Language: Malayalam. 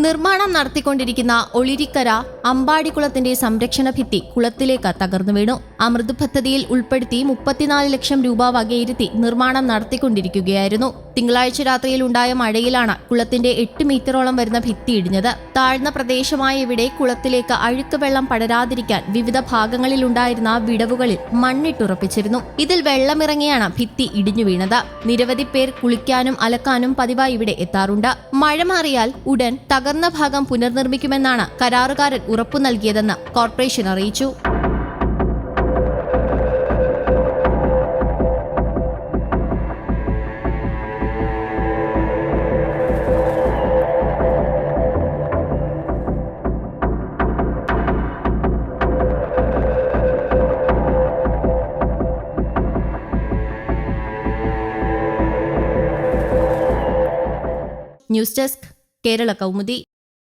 നിർമ്മാണം നടത്തിക്കൊണ്ടിരിക്കുന്ന ഒളിരിക്കര അമ്പാടിക്കുളത്തിന്റെ സംരക്ഷണ ഭിത്തി കുളത്തിലേക്ക് തകർന്നു വീണു. അമൃത് പദ്ധതിയിൽ ഉൾപ്പെടുത്തി 34 ലക്ഷം രൂപ വകയിരുത്തി നിർമ്മാണം നടത്തിക്കൊണ്ടിരിക്കുകയായിരുന്നു. തിങ്കളാഴ്ച രാത്രിയിൽ ഉണ്ടായ മഴയിലാണ് കുളത്തിന്റെ 8 മീറ്ററോളം വരുന്ന ഭിത്തി ഇടിഞ്ഞത്. താഴ്ന്ന പ്രദേശമായ ഇവിടെ കുളത്തിലേക്ക് അഴുക്ക് വെള്ളം പടരാതിരിക്കാൻ വിവിധ ഭാഗങ്ങളിലുണ്ടായിരുന്ന വിടവുകളിൽ മണ്ണിട്ടുറപ്പിച്ചിരുന്നു. ഇതിൽ വെള്ളമിറങ്ങിയാണ് ഭിത്തി ഇടിഞ്ഞു വീണത്. നിരവധി പേർ കുളിക്കാനും അലക്കാനും പതിവായി ഇവിടെ എത്താറുണ്ട്. മഴ മാറിയാൽ ഉടൻ തകർന്ന ഭാഗം പുനർനിർമ്മിക്കുമെന്നാണ് കരാറുകാരൻ ഉറപ്പു നൽകിയതെന്ന് കോർപ്പറേഷൻ അറിയിച്ചു. News desk, Kerala Kaumudi.